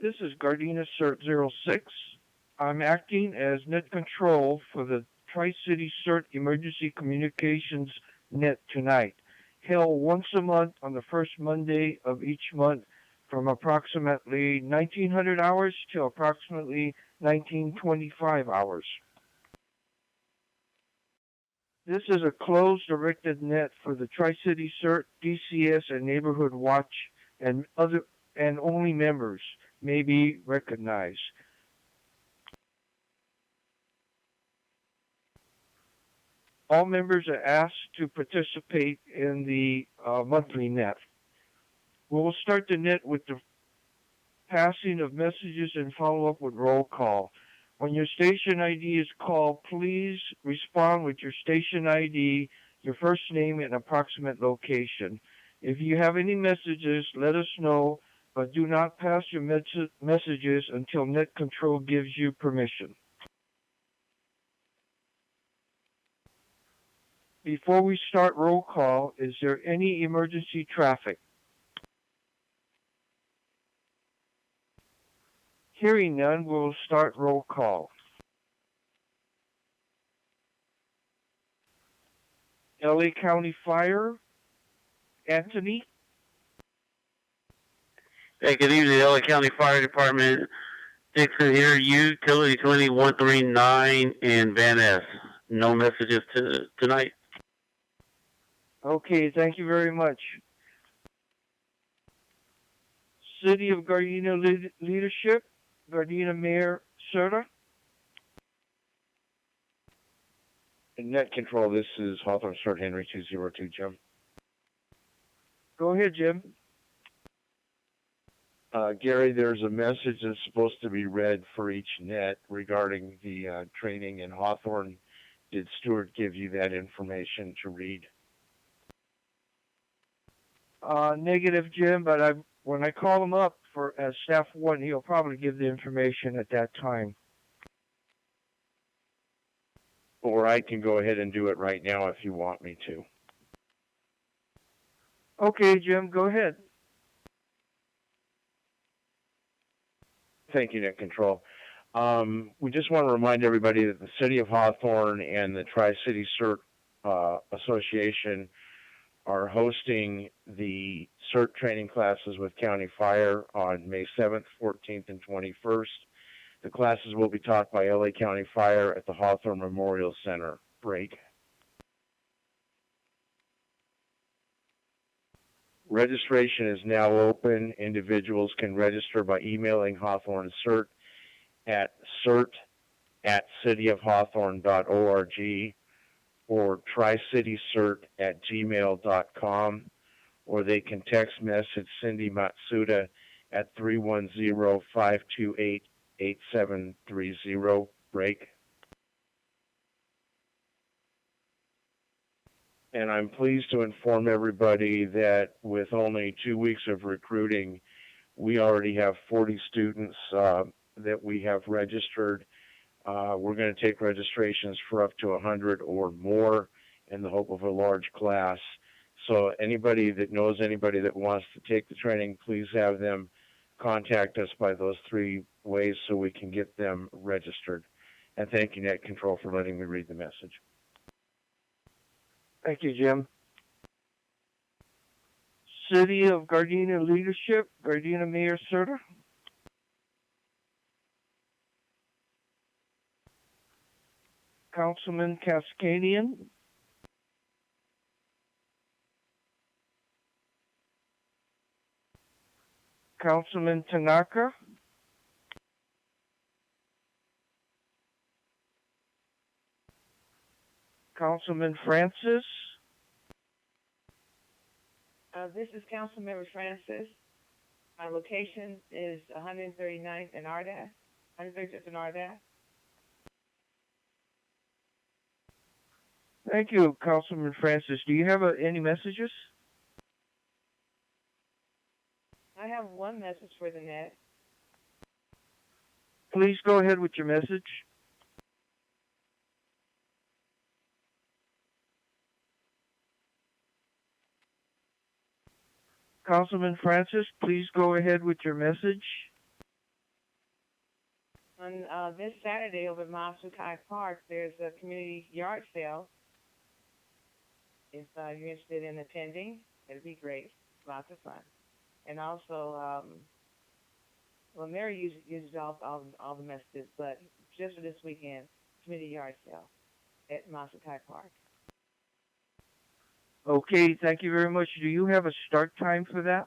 This is Gardena CERT 06. I'm acting as net control for the Tri-City CERT Emergency Communications Net tonight, held once a month on the first Monday of each month from approximately 1900 hours to approximately 1925 hours. This is a closed directed net for the Tri-City CERT, DCS, and Neighborhood Watch, and only members may be recognized. All members are asked to participate in the monthly net. We will start the net with the passing of messages and follow up with roll call. When your station ID is called, please respond with your station ID, your first name, and approximate location. If you have any messages, let us know, but do not pass your messages until net control gives you permission. Before we start roll call, is there any emergency traffic? Hearing none, we'll start roll call. LA County Fire, Anthony. Hey, good evening, LA County Fire Department. Dixon here, Utility 20139 in Van Ness. No messages tonight. Okay, thank you very much. City of Gardena Leadership, Gardena Mayor Serta. Net control, this is Hawthorne CERT Henry 202, Jim. Go ahead, Jim. Gary, there's a message that's supposed to be read for each net regarding the training in Hawthorne. Did Stewart give you that information to read? Negative, Jim, but when I call him up as staff one, he'll probably give the information at that time. Or I can go ahead and do it right now if you want me to. Okay, Jim, go ahead. Thank you, Net Control. We just want to remind everybody that the City of Hawthorne and the Tri-City CERT Association are hosting the CERT training classes with County Fire on May 7th, 14th, and 21st. The classes will be taught by LA County Fire at the Hawthorne Memorial Center. Break. Registration is now open. Individuals can register by emailing Hawthorne CERT at cert@cityofhawthorne.org or tricitycert@gmail.com, or they can text message Cindy Matsuda at 310-528-8730. Break. And I'm pleased to inform everybody that with only 2 weeks of recruiting, we already have 40 students that we have registered. We're going to take registrations for up to 100 or more in the hope of a large class. So anybody that knows anybody that wants to take the training, please have them contact us by those 3 ways so we can get them registered. And thank you, Net Control, for letting me read the message. Thank you, Jim. City of Gardena Leadership, Gardena Mayor Serta. Councilman Cascadian. Councilman Tanaka. Councilman Francis. This is Councilmember Francis. My location is 139th and Ardath. 136th and Ardath. Thank you, Councilman Francis. Do you have any messages? I have one message for the net. Please go ahead with your message. Councilman Francis, please go ahead with your message. On this Saturday over at Masukai Park, there's a community yard sale. If you're interested in attending, it'll be great. Lots of fun. And also, well, Mary uses all the messages, but just for this weekend, community yard sale at Masukai Park. Okay, thank you very much. Do you have a start time for that?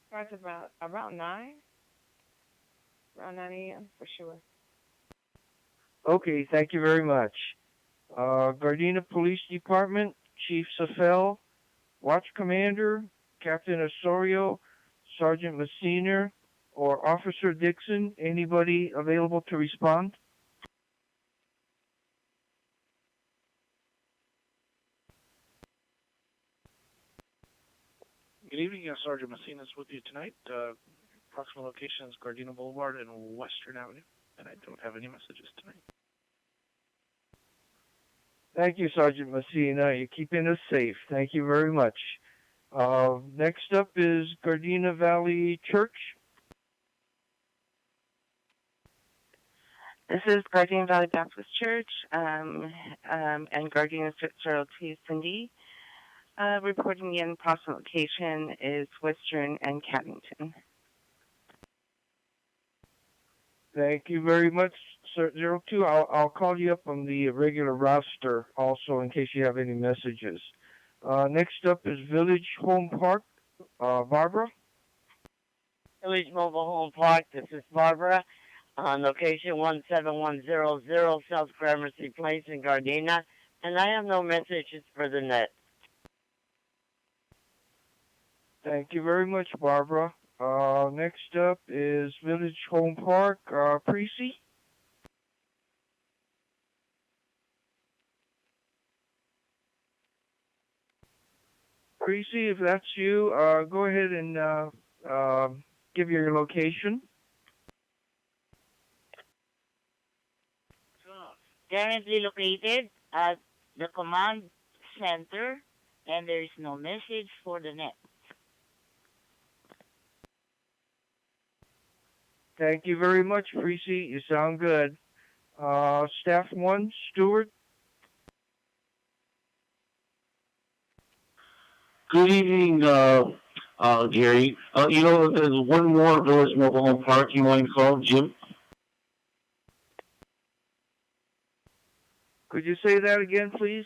Starts about around 9, around 9 a.m. for sure. Okay, thank you very much. Gardena Police Department, Chief Safel, Watch Commander, Captain Osorio, Sergeant Messina, or Officer Dixon, anybody available to respond? Good evening, Sergeant Messina is with you tonight. Approximate location is Gardena Boulevard and Western Avenue, and I don't have any messages tonight. Thank you, Sergeant Messina. You're keeping us safe. Thank you very much. Next up is Gardena Valley Church. This is Gardena Valley Baptist Church and Gardena Fitzgerald T. Cindy. Reporting in approximate location is Western and Caddington. Thank you very much, Sir 02. I'll call you up on the regular roster also in case you have any messages. Next up is Village Home Park. Barbara? Village Mobile Home Park, this is Barbara, on location 17100 South Gramercy Place in Gardena, and I have no messages for the net. Thank you very much, Barbara. Next up is Village Home Park, Precy. Precy, if that's you, go ahead and give your location. Currently located at the command center, and there is no message for the net. Thank you very much, Precy. You sound good. Staff 1, Stewart. Good evening, Gary. There's one more Village Mobile Home Park you want to call, Jim? Could you say that again, please?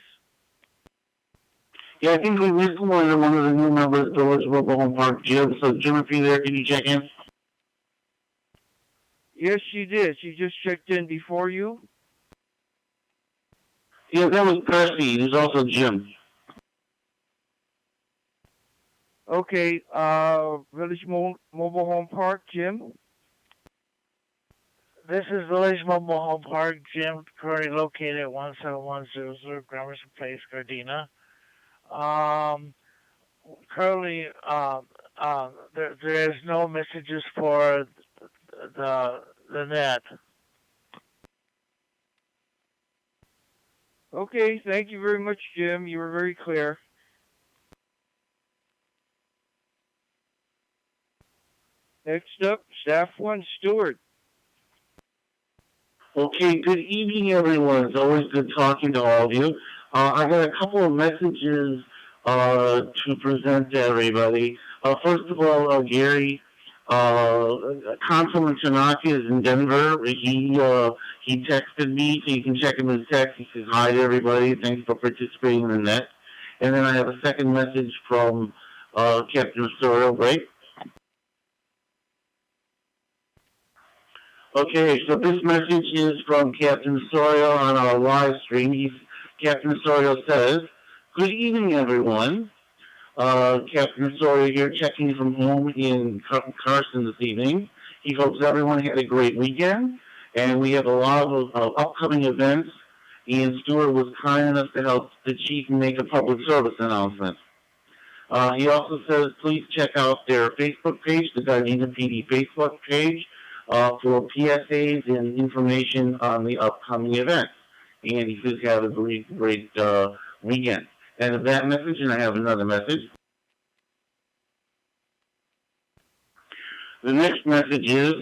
Yeah, I think we recently wanted one of the new members of Village Mobile Home Park, Jim. So, Jim, if you're there, can you check in? Yes, she did. She just checked in before you. Yeah, that was Percy. There's also Jim. Okay, Village Mobile Home Park, Jim. This is Village Mobile Home Park, Jim, currently located at 17100 Gramercy Place, Gardena. Currently, there is no messages for the net. Okay, thank you very much, Jim. You were very clear. Next up, Staff 1, Stewart. Okay, good evening, everyone. It's always good talking to all of you. I got a couple of messages to present to everybody. First of all, Gary, Consulate Tanaka is in Denver. He texted me, so you can check him in text. He says, hi to everybody. Thanks for participating in the net. And then I have a second message from Captain Osorio, right? Okay, so this message is from Captain Osorio on our live stream. Captain Osorio says, good evening, everyone. Captain Osorio here checking from home in Carson this evening. He hopes everyone had a great weekend, and we have a lot of upcoming events, and Stewart was kind enough to help the chief make a public service announcement. He also says, please check out their Facebook page, the Gardena PD Facebook page, for PSAs and information on the upcoming events. And he says have a great weekend. And of that message, and I have another message. The next message is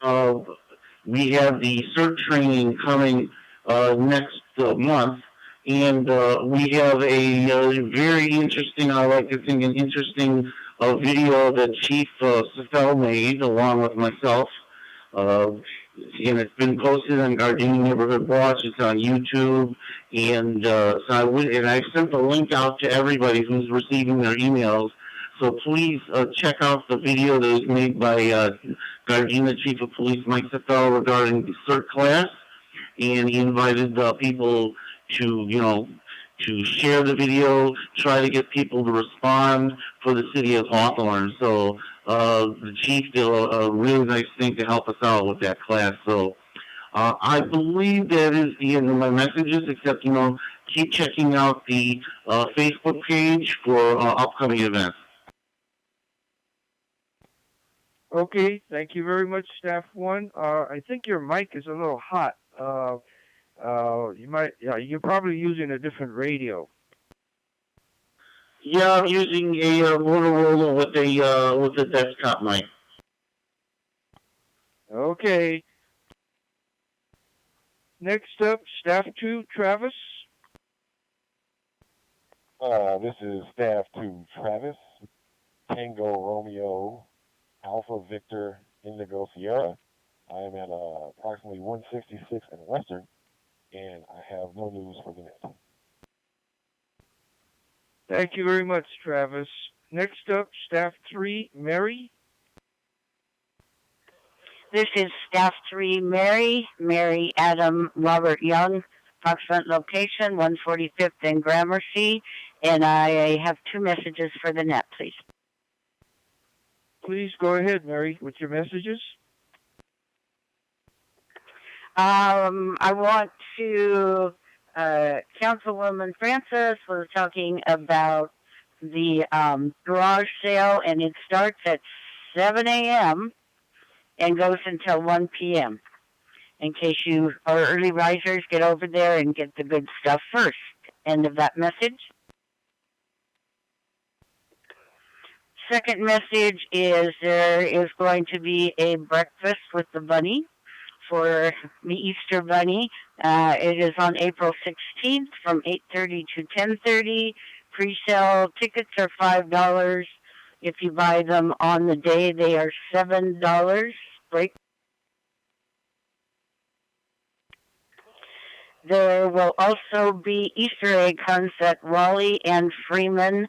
uh, we have the CERT training coming next month, and we have a very interesting, I like to think, an interesting video that Chief Safel made along with myself. Uh, and it's been posted on Gardena Neighborhood Watch. It's on YouTube, and I sent the link out to everybody who's receiving their emails. So please check out the video that was made by Gardena Chief of Police Mike Safel regarding the CERT class, and he invited people to, to share the video, try to get people to respond for the city of Hawthorne. So the chief did a really nice thing to help us out with that class. So I believe that is the end of my messages, except, keep checking out the Facebook page for upcoming events. Okay, thank you very much, Staff 1. I think your mic is a little hot. You're probably using a different radio. Yeah, I'm using a Motorola with a desktop mic. Okay. Next up, Staff 2, Travis. This is Staff 2, Travis, Tango Romeo, Alpha Victor Indigo Sierra. I am at approximately 166 in Western, and I have no news for the net. Thank you very much, Travis. Next up, Staff 3, Mary. This is Staff 3, Mary Adam Robert Young, approximate location 145th and Gramercy, and I have 2 messages for the net, please. Please go ahead, Mary, with your messages. I want to, Councilwoman Francis was talking about the garage sale, and it starts at 7 a.m. and goes until 1 p.m. In case you are early risers, get over there and get the good stuff first. End of that message. Second message is there is going to be a breakfast with the bunny for the Easter Bunny. It is on April 16th from 8:30 to 10:30. Pre-sale tickets are $5. If you buy them on the day, they are $7. Break. There will also be Easter egg hunts at Raleigh and Freeman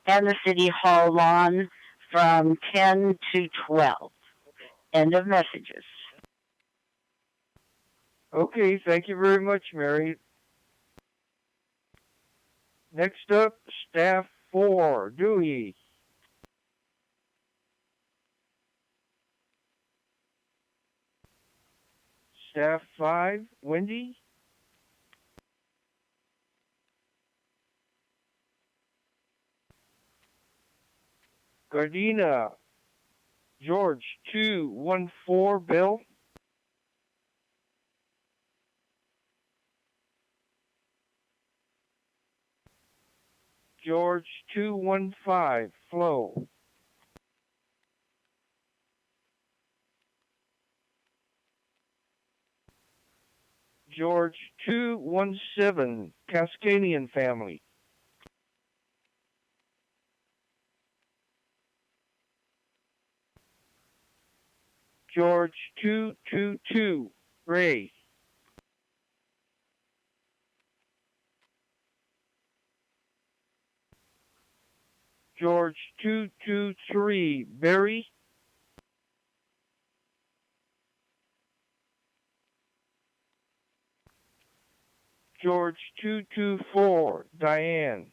and the City Hall lawn from 10 to 12. End of messages. Okay, thank you very much, Mary. Next up, Staff 4, Dewey. Staff 5, Wendy. Gardena, George 214, Bill. George 215, Flo. George 217, Cascadian family. George 222, Ray. George 223, Barry. George 224, Diane.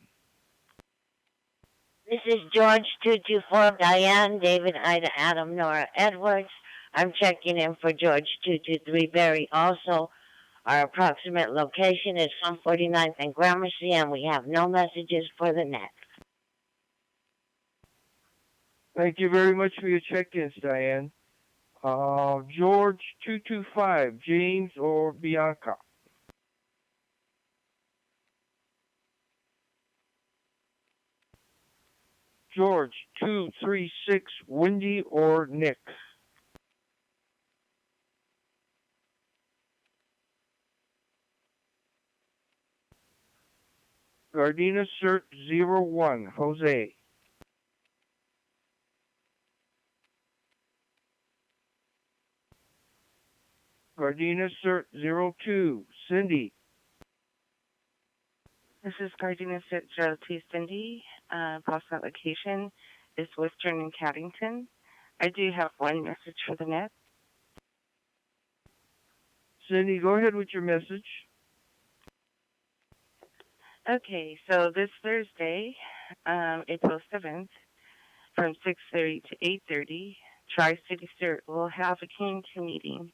This is George 224, Diane, David, Ida, Adam, Nora, Edwards. I'm checking in for George 223, Barry. Also, our approximate location is 149th and Gramercy, and we have no messages for the net. Thank you very much for your check-ins, Diane. George 225, James or Bianca. George 236, Wendy or Nick. Gardena CERT 01, Jose. Gardena CERT 02, Cindy. This is Gardena 02 Cindy. Approximate location is Western and Caddington. I do have one message for the net. Cindy, go ahead with your message. Okay, so this Thursday, April 7th, from 6:30 to 8:30, Tri-City CERT will have a community meeting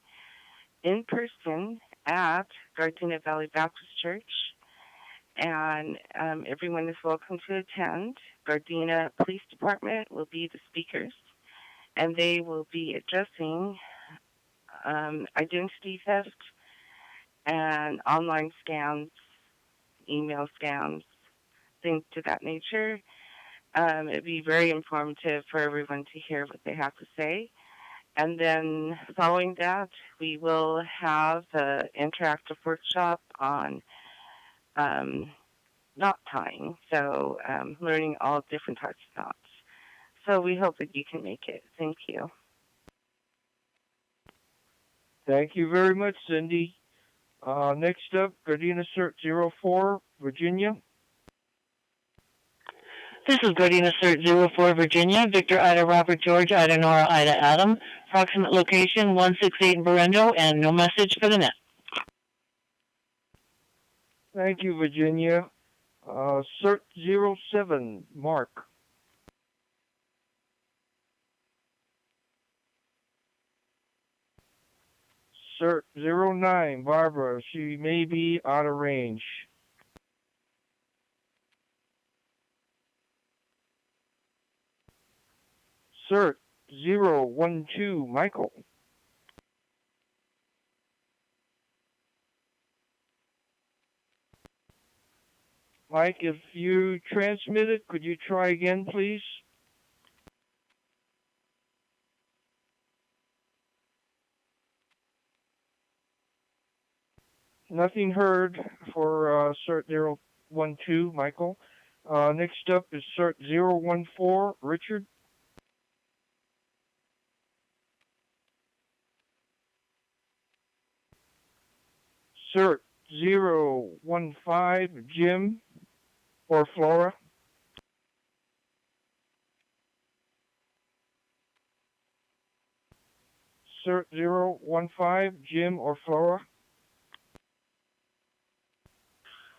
in person at Gardena Valley Baptist Church, and everyone is welcome to attend. Gardena Police Department will be the speakers, and they will be addressing identity theft and online scams, email scams, things to that nature. It'd be very informative for everyone to hear what they have to say. And then following that, we will have an interactive workshop on knot tying, so learning all different types of knots. So we hope that you can make it. Thank you. Thank you very much, Cindy. Next up, Gardena CERT 04, Virginia. This is Gardena CERT 04, Virginia. Victor, Ida, Robert, George, Ida, Nora, Ida, Adam. Approximate location 168 in Berendo, and no message for the net. Thank you, Virginia. CERT 07, Mark. CERT 09, Barbara. She may be out of range. CERT 012, Michael. Mike, if you transmitted, could you try again, please? Nothing heard for CERT 012, Michael. Next up is CERT 014, Richard. CERT 015, Jim or Flora. CERT 015, Jim or Flora.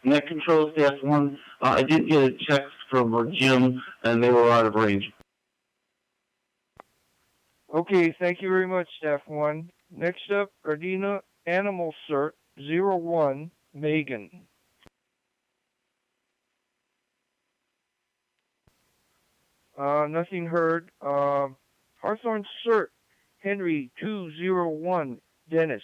Net Control Staff 1, I did get a text from Jim, and they were out of range. Okay, thank you very much, Staff 1. Next up, Gardena Animal CERT 01, Megan. Nothing heard. Hawthorne CERT, Henry 201, Dennis.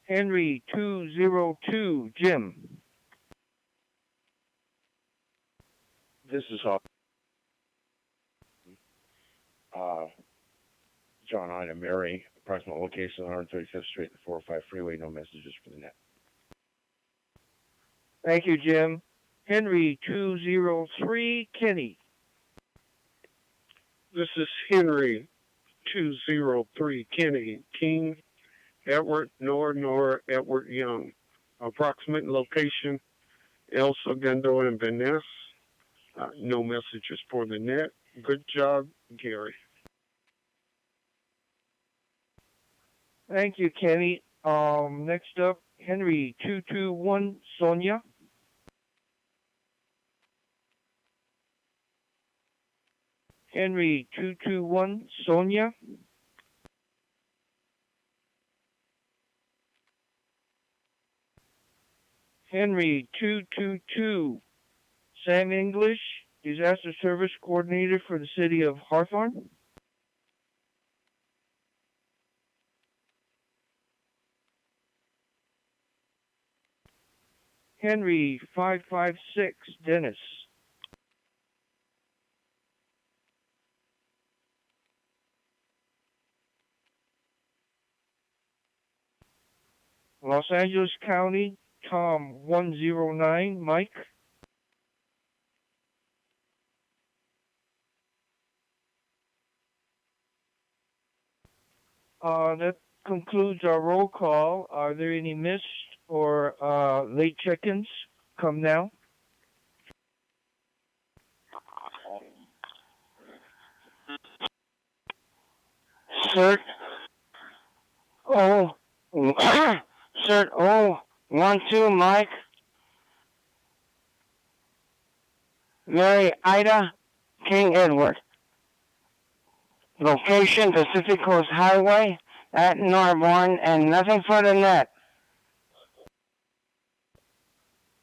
Henry 202, Jim. This is John, Ida, Mary. Approximate location 135th Street and 405 Freeway. No messages for the net. Thank you, Jim. Henry 203, Kenny. This is Henry 203, Kenny, King, Edward, Nora, Edward Young. Approximate location, El Segundo and Venice. No messages for the net. Good job, Gary. Thank you, Kenny. Next up, Henry 221, Sonia. Henry 221, Sonia. Henry 222, Sam English, Disaster Service Coordinator for the City of Hawthorne. Henry 556, Dennis. Los Angeles County, Tom 109, Mike. That concludes our roll call. Are there any missed or late check-ins? Come now. CERT O CERT O12 Mike Mary Ida King Edward. Location Pacific Coast Highway at Norborn and nothing for the net.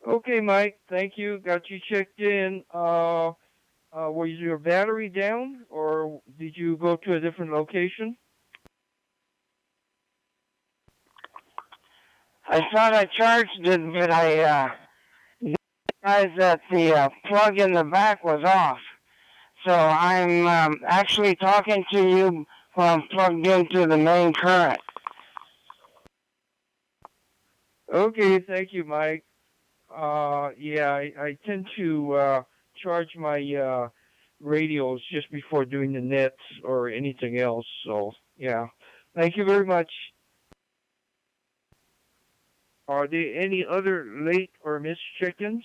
Okay, Mike. Thank you. Got you checked in. Was your battery down, or did you go to a different location? I thought I charged it, but I realized that the plug in the back was off. So I'm actually talking to you while I'm plugged into the main current. Okay, thank you, Mike. Yeah, I tend to charge my radios just before doing the nets or anything else. So, yeah. Thank you very much. Are there any other late or missed check-ins?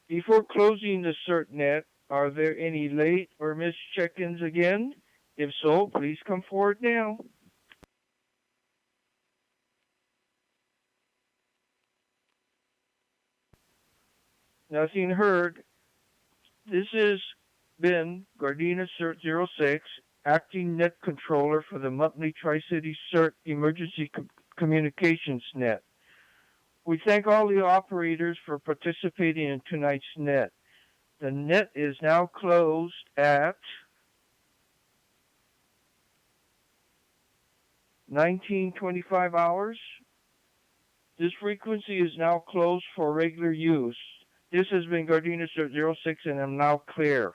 Before closing the CERT net, are there any late or missed check-ins again? If so, please come forward now. Nothing heard. This has been Gardena CERT 06, acting net controller for the monthly Tri-City CERT Emergency Communications Net. We thank all the operators for participating in tonight's net. The net is now closed at 19:25 hours. This frequency is now closed for regular use. This has been Gardena CERT 06 and I'm now clear.